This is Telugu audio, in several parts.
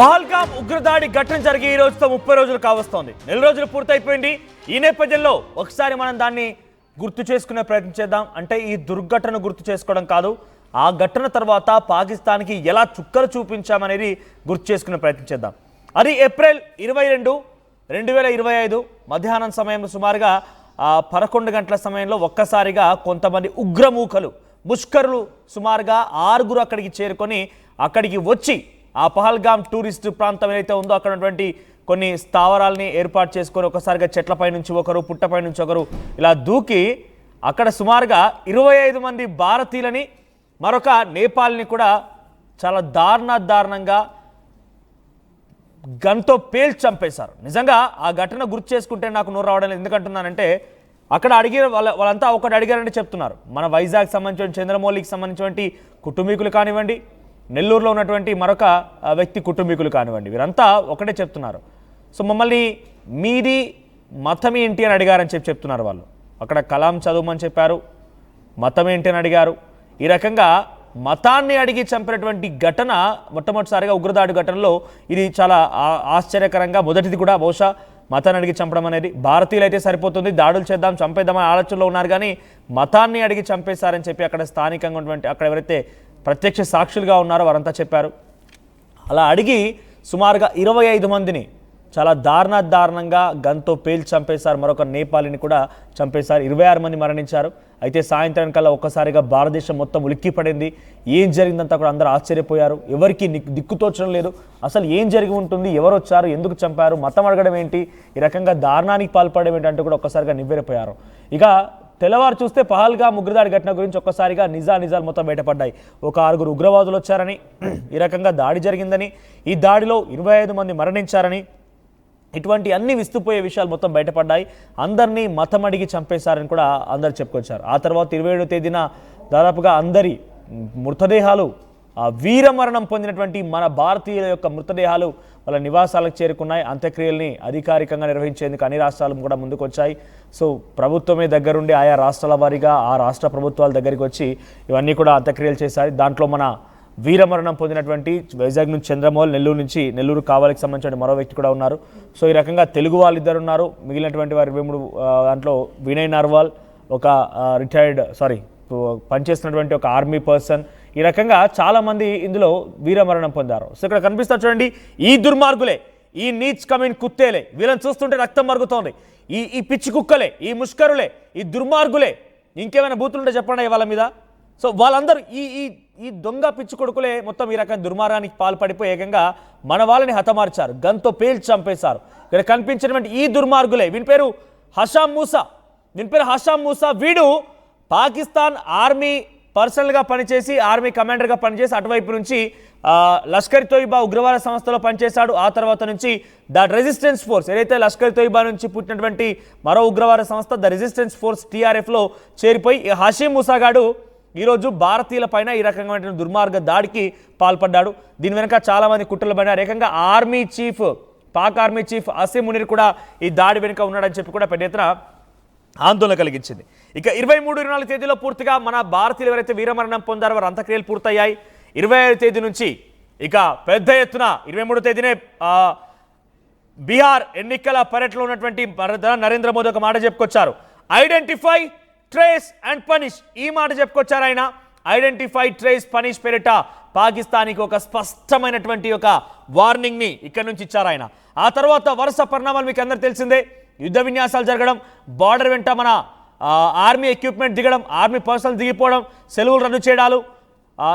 పహల్గామ్ ఉగ్రదాడి ఘటన జరిగి ఈ రోజుతో 30 రోజులు కావస్తోంది. నెల రోజులు పూర్తయిపోయింది. ఈ నేపథ్యంలో ఒకసారి మనం దాన్ని గుర్తు చేసుకునే ప్రయత్నం చేద్దాం. అంటే ఈ దుర్ఘటన గుర్తు చేసుకోవడం కాదు, ఆ ఘటన తర్వాత పాకిస్తాన్కి ఎలా చుక్కలు చూపించామనేది గుర్తు చేసుకునే ప్రయత్నం చేద్దాం. అది ఏప్రిల్ 22, 2025 మధ్యాహ్నం సమయంలో సుమారుగా 11 గంటల సమయంలో ఒక్కసారిగా కొంతమంది ఉగ్రమూకలు ముష్కరులు సుమారుగా 6 అక్కడికి చేరుకొని అక్కడికి వచ్చి ఆ పహల్గామ్ టూరిస్ట్ ప్రాంతం ఏదైతే ఉందో అక్కడ ఉన్నటువంటి కొన్ని స్థావరాలని ఏర్పాటు చేసుకొని ఒకసారిగా చెట్లపై నుంచి ఒకరు, పుట్టపై నుంచి ఒకరు ఇలా దూకి అక్కడ సుమారుగా 25 మంది భారతీయులని మరొక నేపాల్ని కూడా చాలా దారుణంగా గన్తో పేల్చి చంపేశారు. నిజంగా ఆ ఘటన గుర్తు చేసుకుంటే నాకు నోరు రావడం లేదు. ఎందుకంటున్నానంటే అక్కడ అడిగిన వాళ్ళంతా ఒకటి అడిగారంటే చెప్తున్నారు. మన వైజాగ్ సంబంధించిన చంద్రమౌళికి సంబంధించినటువంటి కుటుంబీకులు కానివ్వండి, నెల్లూరులో ఉన్నటువంటి మరొక వ్యక్తి కుటుంబీకులు కానివ్వండి, వీరంతా ఒకటే చెప్తున్నారు. సో మమ్మల్ని మీది మతం ఏంటి అని అడిగారని చెప్తున్నారు వాళ్ళు. అక్కడ కలాం చదవమని చెప్పారు, మతం ఏంటి అని అడిగారు. ఈ రకంగా మతాన్ని అడిగి చంపినటువంటి ఘటన మొట్టమొదటిసారిగా ఉగ్రదాడి ఘటనలో ఇది చాలా ఆశ్చర్యకరంగా మొదటిది కూడా. బహుశా మతాన్ని అడిగి చంపడం అనేది భారతీయులు అయితే సరిపోతుంది, దాడులు చేద్దాం చంపేద్దామని ఆలోచనలో ఉన్నారు, కానీ మతాన్ని అడిగి చంపేశారని చెప్పి అక్కడ స్థానికంగా ఉన్నటువంటి అక్కడ ఎవరైతే ప్రత్యక్ష సాక్షులుగా ఉన్నారో వారంతా చెప్పారు. అలా అడిగి సుమారుగా 25 మందిని చాలా దారుణంగా గన్తో పేల్చి చంపేశారు. మరొక నేపాలిని కూడా చంపేశారు. 26 మంది మరణించారు. అయితే సాయంత్రం కల్లా ఒక్కసారిగా భారతదేశం మొత్తం ఉలిక్కిపడింది. ఏం జరిగిందంతా కూడా అందరూ ఆశ్చర్యపోయారు. ఎవరికి దిక్కుతోచడం లేదు. అసలు ఏం జరిగి ఉంటుంది, ఎవరు వచ్చారు, ఎందుకు చంపారు, మతం అడగడం ఏంటి, ఈ రకంగా దారుణానికి పాల్పడడం ఏంటంటే కూడా ఒక్కసారిగా నివ్వెరపోయారు. ఇక తెల్లవారు చూస్తే పహల్గామ్ ఉగ్రదాడి ఘటన గురించి ఒక్కసారిగా నిజాలు మొత్తం బయటపడ్డాయి. ఒక 6 ఉగ్రవాదులు వచ్చారని, ఈ రకంగా దాడి జరిగిందని, ఈ దాడిలో 25 మంది మరణించారని, ఇటువంటి అన్ని విస్తుపోయే విషయాలు మొత్తం బయటపడ్డాయి. అందరినీ మతం అడిగి చంపేశారని కూడా అందరు చెప్పుకొచ్చారు. ఆ తర్వాత 27వ తేదీన దాదాపుగా అందరి మృతదేహాలు, వీరమరణం పొందినటువంటి మన భారతీయుల యొక్క మృతదేహాలు వాళ్ళ నివాసాలకు చేరుకున్నాయి. అంత్యక్రియల్ని అధికారికంగా నిర్వహించేందుకు అన్ని రాష్ట్రాలు కూడా ముందుకు వచ్చాయి. సో ప్రభుత్వమే దగ్గరుండి ఆయా రాష్ట్రాల వారీగా ఆ రాష్ట్ర ప్రభుత్వాల దగ్గరికి వచ్చి ఇవన్నీ కూడా అంత్యక్రియలు చేశారు. దాంట్లో మన వీరమరణం పొందినటువంటి వైజాగ్ నుంచి చంద్రమౌళి, నెల్లూరు కావలికి సంబంధించిన మరో వ్యక్తి కూడా ఉన్నారు. సో ఈ రకంగా తెలుగు వాళ్ళిద్దరు ఉన్నారు. మిగిలినటువంటి వారు 23 దాంట్లో వినయ్ నర్వాల్, ఒక పనిచేస్తున్నటువంటి ఒక ఆర్మీ పర్సన్, ఈ రకంగా చాలామంది ఇందులో వీరమరణం పొందారు. సో ఇక్కడ కనిపిస్తా చూడండి, ఈ దుర్మార్గులే, ఈ నీచ్ కమిన్ కుత్తేలే, వీళ్ళని చూస్తుంటే రక్తం మరుగుతోంది. ఈ పిచ్చి కుక్కలే, ఈ ముష్కరులే, ఈ దుర్మార్గులే, ఇంకేమైనా బూతులుంటే చెప్పండి వాళ్ళ మీద. సో వాళ్ళందరూ ఈ దొంగ పిచ్చి కొడుకులే మొత్తం ఈ రకం దుర్మార్గానికి పాల్పడిపోయి ఏకంగా మన వాళ్ళని హతమార్చారు, గన్తో పేల్చి చంపేశారు. ఇక్కడ కనిపించినటువంటి ఈ దుర్మార్గులే, వీని పేరు హషామ్ మూసా. వీడు పాకిస్తాన్ ఆర్మీ పర్సనల్గా పనిచేసి, ఆర్మీ కమాండర్గా పనిచేసి అటువైపు నుంచి లష్కర్ తోయిబా ఉగ్రవాద సంస్థలో పనిచేశాడు. ఆ తర్వాత నుంచి ద రెసిస్టెన్స్ ఫోర్స్, ఏదైతే లష్కర్ తోయిబా నుంచి పుట్టినటువంటి మరో ఉగ్రవాద సంస్థ ద రెసిస్టెన్స్ ఫోర్స్ TRFలో చేరిపోయి హషీమ్ మూసాగాడు ఈరోజు భారతీయుల పైన ఈ రకమైన దుర్మార్గ దాడికి పాల్పడ్డాడు. దీని వెనుక చాలామంది కుట్రలు పడినారు. ఏకంగా పాక్ ఆర్మీ చీఫ్ అసీం మునీర్ కూడా ఈ దాడి వెనుక ఉన్నాడని చెప్పి కూడా పెద్ద ఎత్తున ఆందోళన కలిగించింది. ఇక 23, 24 తేదీలో పూర్తిగా మన భారతీయులు ఎవరైతే వీరమరణం పొందారో వారు అంత్యక్రియలు పూర్తయ్యాయి. 25వ తేదీ నుంచి ఇక పెద్ద ఎత్తున 23వ తేదీనే బీహార్ ఎన్నికల పర్యటనలో ఉన్నటువంటి నరేంద్ర మోదీ ఒక మాట చెప్పుకొచ్చారు, ఐడెంటిఫై, ట్రేస్ అండ్ పనిష్. ఈ మాట చెప్పుకొచ్చారు ఆయన. ఐడెంటిఫై, ట్రేస్, పనిష్ పేరిట పాకిస్తాన్కి ఒక స్పష్టమైనటువంటి ఒక వార్నింగ్ని ఇక్కడ నుంచి ఇచ్చారు ఆయన. ఆ తర్వాత వరుస పరిణామాలు మీకు అందరూ తెలిసిందే. యుద్ధ విన్యాసాలు జరగడం, బార్డర్ వెంట మన ఆర్మీ ఎక్విప్మెంట్ దిగడం, ఆర్మీ పర్సనల్ దిగిపోవడం, సెలవులు రద్దు చేయడాలు,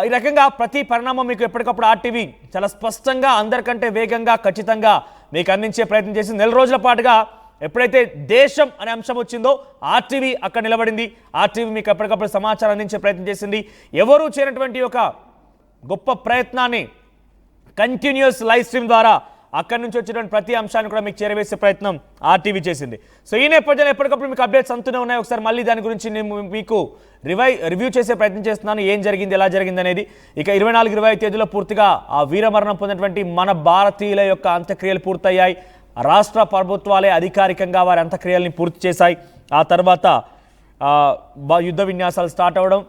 ఈ రకంగా ప్రతి పరిణామం మీకు ఎప్పటికప్పుడు RTV చాలా స్పష్టంగా, అందరికంటే వేగంగా, ఖచ్చితంగా మీకు అందించే ప్రయత్నం చేసింది. 4 రోజుల పాటుగా ఎప్పుడైతే దేశం అనే అంశం వచ్చిందో RTV అక్కడ నిలబడింది. RTV మీకు ఎప్పటికప్పుడు సమాచారం అందించే ప్రయత్నం చేసింది. ఎవరూ చేయనటువంటి ఒక గొప్ప ప్రయత్నాన్ని కంటిన్యూస్ లైవ్ స్ట్రీమ్ ద్వారా అక్కడి నుంచి వచ్చినటువంటి ప్రతి అంశాన్ని కూడా మీకు చేరవేసే ప్రయత్నం RTV చేసింది. సో ఈ నేపథ్యంలో ఎప్పటికప్పుడు మీకు అప్డేట్స్ అంతూనే ఉన్నాయి. ఒకసారి మళ్ళీ దాని గురించి నేను మీకు రివ్యూ చేసే ప్రయత్నం చేస్తున్నాను, ఏం జరిగింది, ఎలా జరిగింది అనేది. ఇక 24, 25 తేదీలో పూర్తిగా ఆ వీరమరణం పొందినటువంటి మన భారతీయుల యొక్క అంత్యక్రియలు పూర్తయ్యాయి. రాష్ట్ర ప్రభుత్వాలే అధికారికంగా వారి అంత్యక్రియల్ని పూర్తి చేశాయి. ఆ తర్వాత యుద్ధ విన్యాసాలు స్టార్ట్ అవ్వడం,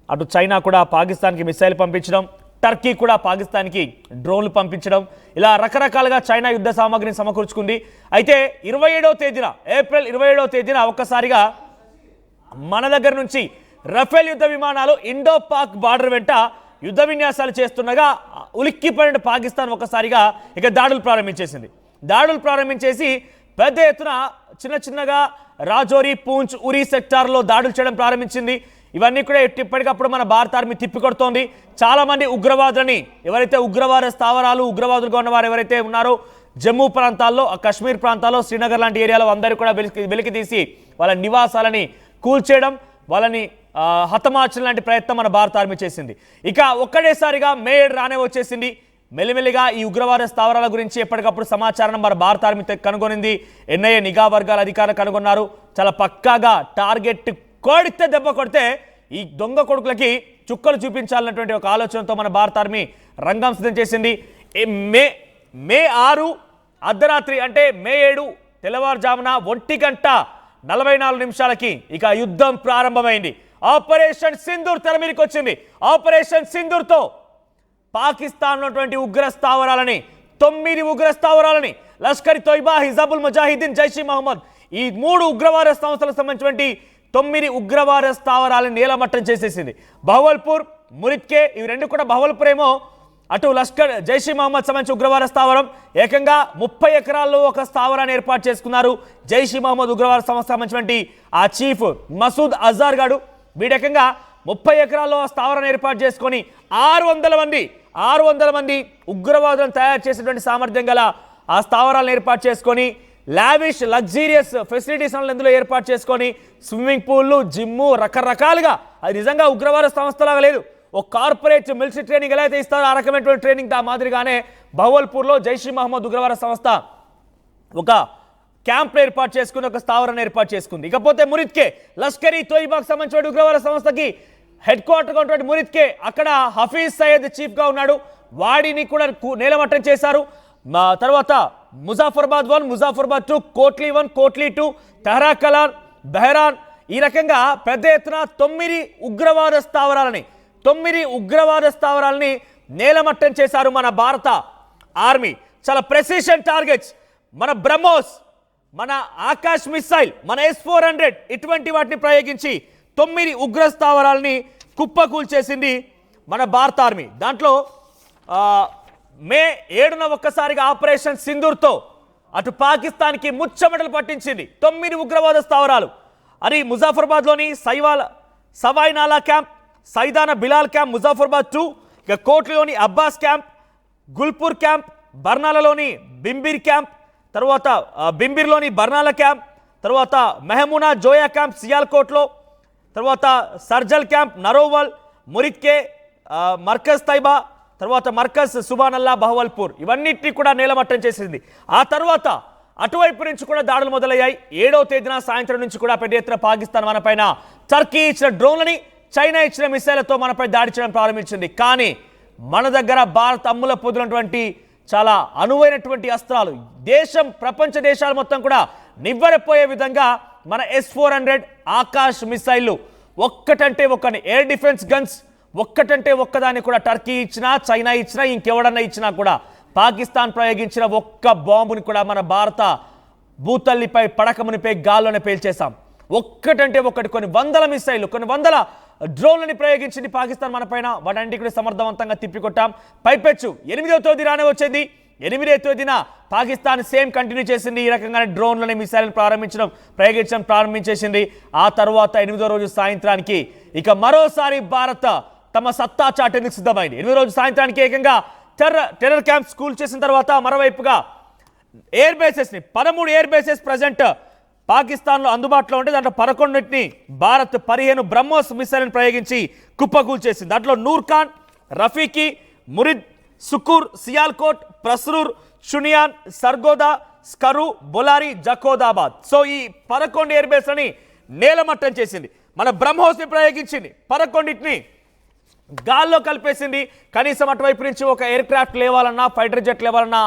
అటు చైనా కూడా పాకిస్తాన్కి మిసైల్ పంపించడం, టర్కీ కూడా పాకిస్తాన్కి డ్రోన్లు పంపించడం, ఇలా రకరకాలుగా చైనా యుద్ధ సామాగ్రిని సమకూర్చుకుంది. అయితే 27వ తేదీన ఏప్రిల్ 27వ తేదీన ఒక్కసారిగా మన దగ్గర నుంచి రఫేల్ యుద్ధ విమానాలు ఇండో పాక్ బార్డర్ వెంట యుద్ధ విన్యాసాలు చేస్తుండగా ఉలిక్కిపడిన పాకిస్తాన్ ఒక్కసారిగా ఇక దాడులు ప్రారంభించేసి పెద్ద ఎత్తున చిన్నగా రాజౌరి, పూంచ్, ఉరీ సెక్టార్లో దాడులు చేయడం ప్రారంభించింది. ఇవన్నీ కూడా ఎప్పటికప్పుడు మన భారత ఆర్మీ తిప్పికొడుతోంది. చాలామంది ఉగ్రవాదులని, ఎవరైతే ఉగ్రవాద స్థావరాలు, ఉగ్రవాదులుగా ఉన్నవారు ఎవరైతే ఉన్నారో జమ్మూ ప్రాంతాల్లో, కాశ్మీర్ ప్రాంతాల్లో, శ్రీనగర్ లాంటి ఏరియాలో అందరూ కూడా వెలికి తీసి వాళ్ళ నివాసాలని కూల్చేయడం, వాళ్ళని హతమార్చడం లాంటి ప్రయత్నం మన భారత ఆర్మీ చేసింది. ఇక ఒక్కడేసారిగా మే 7 రానే వచ్చేసింది. మెల్లిమెల్లిగా ఈ ఉగ్రవాద స్థావరాల గురించి ఎప్పటికప్పుడు సమాచారం మన భారత ఆర్మీ కనుగొనింది. ఎన్ఐఏ నిఘా వర్గాల అధికారులు కనుగొన్నారు. చాలా పక్కాగా టార్గెట్ కొడితే దెబ్బ కొడితే ఈ దొంగ కొడుకులకి చుక్కలు చూపించాలన్నటువంటి ఒక ఆలోచనతో మన భారత ఆర్మీ రంగం సిద్ధం చేసింది. మే 6 అర్ధరాత్రి అంటే మే 7 తెల్లవారుజామున 1:44 ఇక యుద్ధం ప్రారంభమైంది. ఆపరేషన్ సింధూర్ తెర మీదకి వచ్చింది. ఆపరేషన్ సింధూర్తో పాకిస్తాన్ ఉన్నటువంటి ఉగ్ర స్థావరాలని 9 ఉగ్ర స్థావరాలని లష్కర్ తోయిబా, హిజాబుల్ ముజాహిదీన్, జైష్ ఈ మహమ్మద్ ఈ 3 ఉగ్రవాద సంస్థలకు సంబంధించినటువంటి 9 ఉగ్రవాద స్థావరాలను నేలమట్టం చేసేసింది. బహవల్పూర్, మురిత్కే ఇవి రెండు కూడా, బహవల్పూర్ ఏమో అటు లష్కర్ జైష్ ఈ మహమ్మద్ సంబంధించి ఉగ్రవాద స్థావరం, ఏకంగా 30 ఎకరాల్లో ఒక స్థావరాన్ని ఏర్పాటు చేసుకున్నారు. జైష్ ఈ మహమ్మద్ ఉగ్రవాద సంస్థ సంబంధించినటువంటి ఆ చీఫ్ మసూద్ అజార్ గాడు వీడేకంగా 30 ఎకరాల్లో స్థావరాన్ని ఏర్పాటు చేసుకొని 600 మంది ఉగ్రవాదులను తయారు చేసేటువంటి సామర్థ్యం గల ఆ స్థావరాలను ఏర్పాటు చేసుకొని లావిష్ లగ్జీరియస్ ఫెసిలిటీస్ ఇందులో ఏర్పాటు చేసుకొని స్విమ్మింగ్ పూల్లు, జిమ్ము, రకరకాలుగా అది నిజంగా ఉగ్రవాద సంస్థలాగా లేదు. ఒక కార్పొరేట్ మిలిటరీ ట్రైనింగ్ ఎలా అయితే ఇస్తారో ఆ రకమైనటువంటి ట్రైనింగ్ ఆ మాదిరిగానే బహవల్పూర్లో జైష్ ఈ మహమ్మద్ ఉగ్రవాద సంస్థ ఒక క్యాంప్ ఏర్పాటు చేసుకుని ఒక స్థావరాన్ని ఏర్పాటు చేసుకుంది. ఇకపోతే మురిత్కే లష్కర్ తోయిబాకు సంబంధించిన ఉగ్రవాద సంస్థకి హెడ్ క్వార్టర్గా ఉన్నటువంటి మురిత్కే, అక్కడ హఫీజ్ సయ్యద్ చీఫ్గా ఉన్నాడు. వాడిని కూడా నేలమట్టం చేశారు. తర్వాత ముజాఫర్బాద్ 1, ముజాఫర్బాద్ 2, కోట్లీ 1, కోట్లీ 2, తెహ్రా కలాన్, బెహ్రాన్ ఈ రకంగా పెద్ద ఎత్తున 9 ఉగ్రవాద స్థావరాలని నేలమట్టం చేశారు మన భారత ఆర్మీ. చాలా ప్రెసిషన్ టార్గెట్స్, మన బ్రహ్మోస్, మన ఆకాశ్ మిసైల్, మన S-400 ఇటువంటి వాటిని ప్రయోగించి 9 ఉగ్ర స్థావరాలని కుప్పకూల్చేసింది మన భారత ఆర్మీ. దాంట్లో మే 7న ఒక్కసారిగా ఆపరేషన్ సింధూర్తో అటు పాకిస్తాన్కి ముచ్చమటలు పట్టించింది. 9 ఉగ్రవాద స్థావరాలు అది ముజాఫర్బాద్లోని సవాయినాలా క్యాంప్, సైదానా బిలాల్ క్యాంప్ ముజాఫర్బాద్ 2, ఇక కోట్లీలోని అబ్బాస్ క్యాంప్, గుల్పూర్ క్యాంప్, బర్నాలలోని బింబీర్ క్యాంప్, తర్వాత బింబీర్లోని బర్నాల క్యాంప్, తర్వాత మెహమూనా జోయా క్యాంప్ సియాల్కోట్లో, తర్వాత సర్జల్ క్యాంప్ నరోవల్, మురిత్కే, మర్కజ్ తైబా, తర్వాత మర్కజ్ సుబానల్లా, బహవల్పూర్ ఇవన్నిటిని కూడా నేలమట్టం చేసింది. ఆ తర్వాత అటువైపు నుంచి కూడా దాడులు మొదలయ్యాయి. 7వ తేదీన సాయంత్రం నుంచి కూడా పెద్ద ఎత్తున పాకిస్తాన్ మనపైన టర్కీ ఇచ్చిన డ్రోన్లని, చైనా ఇచ్చిన మిసైళ్లతో మనపై దాడి చేయడం ప్రారంభించింది. కానీ మన దగ్గర భారత్ అమ్ముల పొందినటువంటి చాలా అనువైనటువంటి అస్త్రాలు, ప్రపంచ దేశాలు మొత్తం కూడా నివ్వెరపోయే విధంగా మన S-400 ఆకాశ్ మిసైళ్లు ఒక్కటంటే ఒక్కని ఎయిర్ డిఫెన్స్ గన్స్ ఒక్కటంటే ఒక్కదాన్ని కూడా టర్కీ ఇచ్చినా, చైనా ఇచ్చినా, ఇంకెవడన్నా ఇచ్చినా కూడా పాకిస్తాన్ ప్రయోగించిన ఒక్క బాంబుని కూడా మన భారత భూతల్లిపై పడకమునిపై గాల్లోనే పేల్చేశాం. ఒక్కటంటే ఒక్కటి కొన్ని వందల మిసైళ్లు, కొన్ని వందల డ్రోన్లని ప్రయోగించింది పాకిస్తాన్ మన పైన. వాటన్నిటి కూడా సమర్థవంతంగా తిప్పికొట్టాం. పైపెచ్చు 8వ తేదీ రానే వచ్చింది. 8వ తేదీన పాకిస్తాన్ సేమ్ కంటిన్యూ చేసింది. ఈ రకంగానే డ్రోన్లని మిసైల్ని ప్రయోగించడం ప్రారంభించేసింది. ఆ తర్వాత 8వ రోజు సాయంత్రానికి ఇక మరోసారి భారత్ తమ సత్తా చాటేందుకు సిద్ధమైంది. 8వ రోజు సాయంత్రానికి ఏకంగా టెర్రర్ క్యాంప్ స్కూల్ చేసిన తర్వాత మరోవైపుగా ఎయిర్ బేసెస్ని 13 ఎయిర్ బేసెస్ ప్రజెంట్ పాకిస్తాన్లో అందుబాటులో ఉంటే దాంట్లో 11ని భారత్ 15 బ్రహ్మోస్ మిసైల్ని ప్రయోగించి కుప్పకూల్చేసింది. దాంట్లో నూర్ఖాన్, రఫీకి, మురిద్, సుకూర్, సియాల్కోట్, ప్రస్రూర్, షునియాన్, సర్గోదా, స్కరు, బొలారి, జకోదాబాద్. సో ఈ 11 ఎయిర్ బేస్లని నేలమట్టం చేసింది. మన బ్రహ్మోస్ని ప్రయోగించింది. 11ని గాల్లో కలిపేసింది. కనీసం అటువైపు నుంచి ఒక ఎయిర్ క్రాఫ్ట్ లేవాలన్నా, ఫైటర్ జెట్ లేవాలన్నా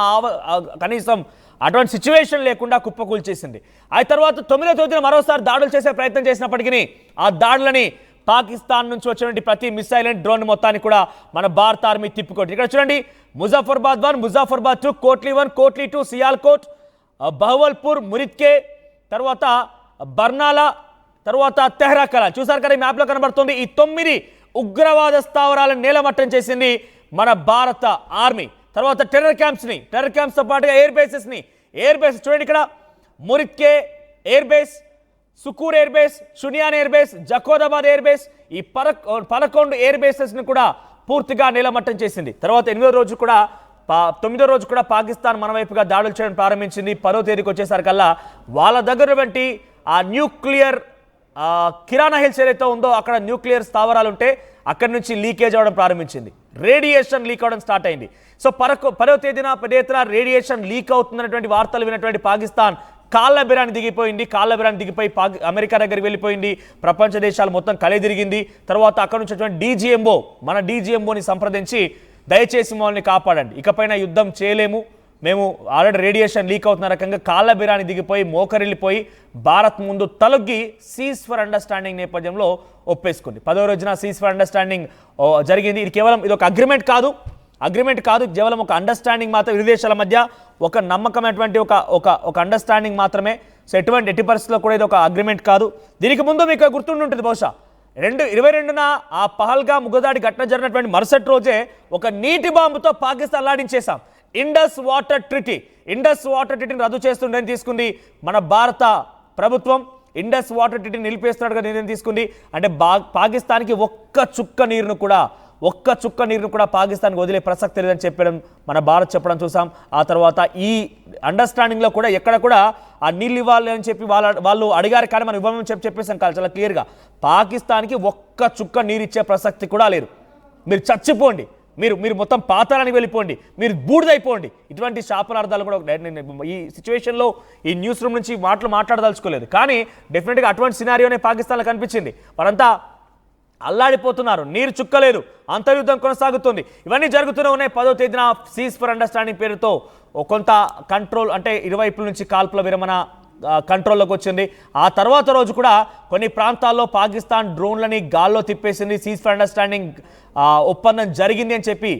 కనీసం అటువంటి సిచ్యువేషన్ లేకుండా కుప్పకూల్చేసింది. ఆ తర్వాత 9వ తేదీన మరోసారి దాడులు చేసే ప్రయత్నం చేసినప్పటికీ ఆ దాడులని పాకిస్తాన్ నుంచి వచ్చినటువంటి ప్రతి మిసైల్ అండ్ డ్రోన్ మొత్తాన్ని కూడా మన భారత ఆర్మీ తిప్పికొట్టి. ఇక్కడ చూడండి, ముజఫర్బాద్ 1, ముజఫర్బాద్ 2, కోట్లీ 1, కోట్లీ 2, సియాల్కోట్, బహవల్పూర్, మురిత్కే, తర్వాత బర్నాలా, తర్వాత తెహ్రాకలా. చూసారు కదా ఈ మ్యాప్లో కనబడుతుంది. ఈ 9 ఉగ్రవాద స్థావరాలను నేలమట్టం చేసింది మన భారత ఆర్మీ. తర్వాత టెర్రర్ క్యాంప్స్తో పాటుగా ఎయిర్ బేస్ చూడండి, ఇక్కడ Muridke air base, Sukkur air base, Chunian air base, Jacobabad air base, ఈ 11 ఎయిర్ బేసెస్ని కూడా పూర్తిగా నేలమట్టం చేసింది. తర్వాత 9వ రోజు కూడా పాకిస్తాన్ మన వైపుగా దాడులు చేయడం ప్రారంభించింది. 10వ తేదీకి వచ్చేసరికల్లా వాళ్ళ దగ్గర వంటి ఆ న్యూక్లియర్ కిరాణా హిల్స్ ఏదైతే ఉందో అక్కడ న్యూక్లియర్ స్థావరాలు ఉంటే అక్కడి నుంచి లీకేజ్ అవ్వడం ప్రారంభించింది, రేడియేషన్ లీక్ అవ్వడం స్టార్ట్ అయింది. సో 10వ తేదీన పెద్ద ఎత్తున రేడియేషన్ లీక్ అవుతున్నటువంటి వార్తలు వినటువంటి పాకిస్తాన్ కాళ్ళ బెరాన్ని దిగిపోయి అమెరికా దగ్గరికి వెళ్ళిపోయింది. ప్రపంచ దేశాలు మొత్తం కలిదిరిగింది. తర్వాత అక్కడ నుంచి మన డీజీఎంఓని సంప్రదించి దయచేసి మమ్మల్ని కాపాడండి, ఇకపైన యుద్ధం చేయలేము, మేము ఆల్రెడీ రేడియేషన్ లీక్ అవుతున్న రకంగా కాళ్ళ బెరాన్ని దిగిపోయి మోకరిల్లిపోయి భారత్ ముందు తలొగ్గి సీజ్ ఫర్ అండర్స్టాండింగ్ నేపథ్యంలో ఒప్పేసుకుంది. 10వ రోజున సీజ్ ఫర్ అండర్స్టాండింగ్ జరిగింది. ఇది కేవలం ఇది ఒక అగ్రిమెంట్ కాదు, కేవలం ఒక అండర్స్టాండింగ్ మాత్రం. ఇరు దేశాల మధ్య ఒక నమ్మకమైనటువంటి ఒక అండర్స్టాండింగ్ మాత్రమే. సో ఎట్టి పరిస్థితుల్లో కూడా ఇది ఒక అగ్రిమెంట్ కాదు. దీనికి ముందు మీకు గుర్తుండి ఉంటుంది బహుశా 22న ఆ పహల్గామ్ ఉగ్రదాడి ఘటన జరిగినటువంటి మరుసటి రోజే ఒక నీటి బాంబుతో పాకిస్తాన్ లాడించేశాం. ఇండస్ వాటర్ ట్రీటీని రద్దు చేస్తుండని తీసుకుంది మన భారత ప్రభుత్వం. ఇండస్ వాటర్ ట్రీటీని నిలిపేస్తున్నట్టుగా నిర్ణయం తీసుకుంది. అంటే పాకిస్తాన్కి ఒక్క చుక్క నీరును కూడా పాకిస్తాన్కి వదిలే ప్రసక్తి లేదని చెప్పడం మన భారత్ చెప్పడం చూసాం. ఆ తర్వాత ఈ అండర్స్టాండింగ్లో కూడా ఎక్కడ కూడా ఆ నీళ్ళు ఇవ్వాలి అని చెప్పి వాళ్ళు అడిగారు, కానీ మనం ఇవ్వమని చెప్పేసాం కాదు చాలా క్లియర్గా. పాకిస్తాన్కి ఒక్క చుక్క నీరు ఇచ్చే ప్రసక్తి కూడా లేదు. మీరు చచ్చిపోండి, మీరు మొత్తం పాతాళానికి వెళ్ళిపోండి, మీరు బూడిదైపోండి. ఇటువంటి శాపనార్థాలు కూడా ఈ సిచ్యువేషన్లో ఈ న్యూస్ రూమ్ నుంచి మాట్లాడదలుచుకోలేదు, కానీ డెఫినెట్గా అటువంటి సినారియోనే పాకిస్తాన్లో కనిపించింది. వారంతా అల్లాడిపోతున్నారు, నీరు చుక్కలేదు, అంతర్యుద్ధం కొనసాగుతుంది. ఇవన్నీ జరుగుతూనే ఉన్నాయి. 10వ తేదీన సీజ్ ఫర్ అండర్స్టాండింగ్ పేరుతో కొంత కంట్రోల్, అంటే ఇరువైపుల నుంచి కాల్పుల విరమణ కంట్రోల్లోకి వచ్చింది. ఆ తర్వాత రోజు కూడా కొన్ని ప్రాంతాల్లో పాకిస్తాన్ డ్రోన్లని గాల్లో తిప్పేసింది. సీజ్ ఫర్ అండర్స్టాండింగ్ ఒప్పందం జరిగింది అని చెప్పి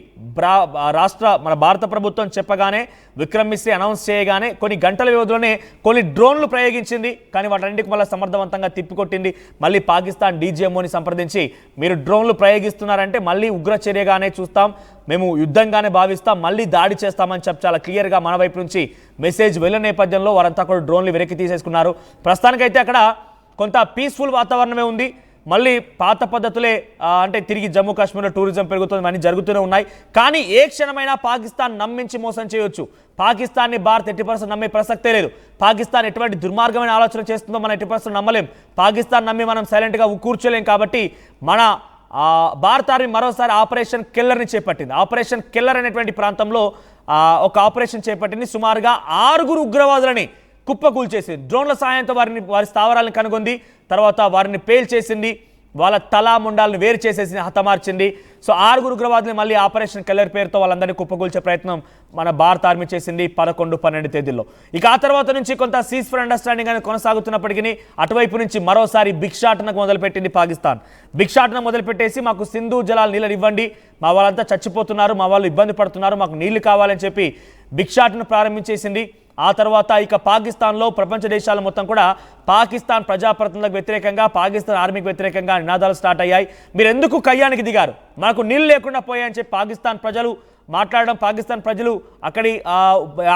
మన భారత ప్రభుత్వం చెప్పగానే, విక్రమ్ మిశ్రీ అనౌన్స్ చేయగానే కొన్ని గంటల వ్యవధిలోనే కొన్ని డ్రోన్లు ప్రయోగించింది. కానీ వాటన్నిటికి మళ్ళీ సమర్థవంతంగా తిప్పికొట్టింది. మళ్ళీ పాకిస్తాన్ డీజీఎంఓని సంప్రదించి మీరు డ్రోన్లు ప్రయోగిస్తున్నారంటే మళ్ళీ ఉగ్ర చర్యగానే చూస్తాం, మేము యుద్ధంగానే భావిస్తాం, మళ్ళీ దాడి చేస్తామని చెప్పి చాలా క్లియర్గా మన వైపు నుంచి మెసేజ్ వెళ్ళిన నేపథ్యంలో వారంతా కూడా డ్రోన్లు వెనక్కి తీసేసుకున్నారు. ప్రస్తుతానికైతే అక్కడ కొంత పీస్ఫుల్ వాతావరణమే ఉంది. మళ్ళీ పాత పద్ధతులే, అంటే తిరిగి జమ్మూ కాశ్మీర్లో టూరిజం పెరుగుతుంది, అన్నీ జరుగుతూనే ఉన్నాయి. కానీ ఏ క్షణమైనా పాకిస్తాన్ నమ్మించి మోసం చేయొచ్చు. పాకిస్తాన్ని భారత్ 80% నమ్మే ప్రసక్తే లేదు. పాకిస్తాన్ ఎటువంటి దుర్మార్గమైన ఆలోచన చేస్తుందో మనం 80% నమ్మలేం. పాకిస్తాన్ నమ్మి మనం సైలెంట్గా కూర్చోలేం. కాబట్టి మన భారత ఆర్మీ మరోసారి ఆపరేషన్ కిల్లర్ని చేపట్టింది. ఆపరేషన్ కిల్లర్ అనేటువంటి ప్రాంతంలో ఒక ఆపరేషన్ చేపట్టింది. సుమారుగా 6 ఉగ్రవాదులని కుప్పకూల్చేసింది. డ్రోన్ల సాయంతో వారి స్థావరాలను కనుగొంది. తర్వాత వారిని పేల్చేసింది, వాళ్ళ తలా ముండాలను వేరు చేసేసి హతమార్చింది. సో 6 ఉగ్రవాదులు మళ్ళీ ఆపరేషన్ కిల్లర్ పేరుతో వాళ్ళందరినీ కుప్పకూల్చే ప్రయత్నం మన భారత ఆర్మీ చేసింది 11-12 తేదీల్లో. ఇక ఆ తర్వాత నుంచి కొంత సీజ్ ఫర్ అండర్స్టాండింగ్ అనేది కొనసాగుతున్నప్పటికీ అటువైపు నుంచి మరోసారి భిక్షాటనకు మొదలుపెట్టింది పాకిస్తాన్. భిక్షాటన మొదలుపెట్టేసి మాకు సింధు జలాలు నీళ్ళు ఇవ్వండి, మా వాళ్ళంతా చచ్చిపోతున్నారు, మా వాళ్ళు ఇబ్బంది పడుతున్నారు, మాకు నీళ్లు కావాలని చెప్పి భిక్షాటన ప్రారంభించేసింది. ఆ తర్వాత ఇక పాకిస్తాన్లో ప్రపంచ దేశాలు మొత్తం కూడా పాకిస్తాన్ ప్రజాప్రతినిధులకు వ్యతిరేకంగా, పాకిస్తాన్ ఆర్మీకి వ్యతిరేకంగా నినాదాలు స్టార్ట్ అయ్యాయి. మీరు ఎందుకు కయ్యానికి దిగారు, మనకు నీళ్ళు లేకుండా పోయాయని చెప్పి పాకిస్తాన్ ప్రజలు మాట్లాడడం, పాకిస్తాన్ ప్రజలు అక్కడి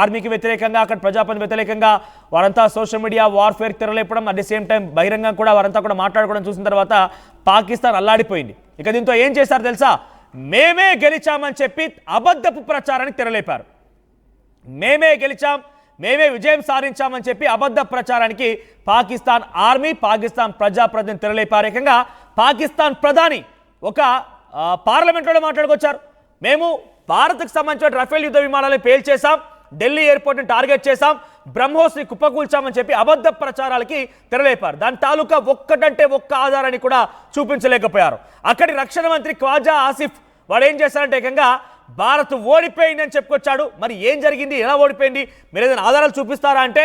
ఆర్మీకి వ్యతిరేకంగా, అక్కడ ప్రజాప్రతినిధులకు వ్యతిరేకంగా వారంతా సోషల్ మీడియా వార్ఫేర్ తెరలేపడం, అట్ ది సేమ్ టైం బహిరంగంగా కూడా వారంతా కూడా మాట్లాడుకోవడం చూసిన తర్వాత పాకిస్తాన్ అల్లాడిపోయింది. ఇక దీంతో ఏం చేశారు తెలుసా, మేమే గెలిచామని చెప్పి అబద్ధపు ప్రచారానికి తెరలేపారు. మేమే గెలిచాం, మేమే విజయం సాధించామని చెప్పి అబద్ధ ప్రచారానికి పాకిస్తాన్ ఆర్మీ, పాకిస్తాన్ ప్రజాప్రతినిధులు తెరలేపారు. ఏకంగా పాకిస్తాన్ ప్రధాని ఒక పార్లమెంట్లో మాట్లాడుకొచ్చారు. మేము భారత్కు సంబంధించిన రఫేల్ యుద్ధ విమానాలను పేల్చేశాం, ఢిల్లీ ఎయిర్పోర్ట్ని టార్గెట్ చేశాం, బ్రహ్మోస్ని కుప్పకూల్చామని చెప్పి అబద్ధ ప్రచారాలకి తెరలేపారు. దాని తాలూకా ఒక్కటంటే ఒక్క ఆధారాన్ని కూడా చూపించలేకపోయారు. అక్కడి రక్షణ మంత్రి ఖ్వాజా ఆసిఫ్ వాడు ఏం చేశారంటే ఏకంగా భారత్ ఓడిపోయిందని చెప్పుకొచ్చాడు. మరి ఏం జరిగింది, ఎలా ఓడిపోయింది, మీరు ఏదైనా ఆధారాలు చూపిస్తారా అంటే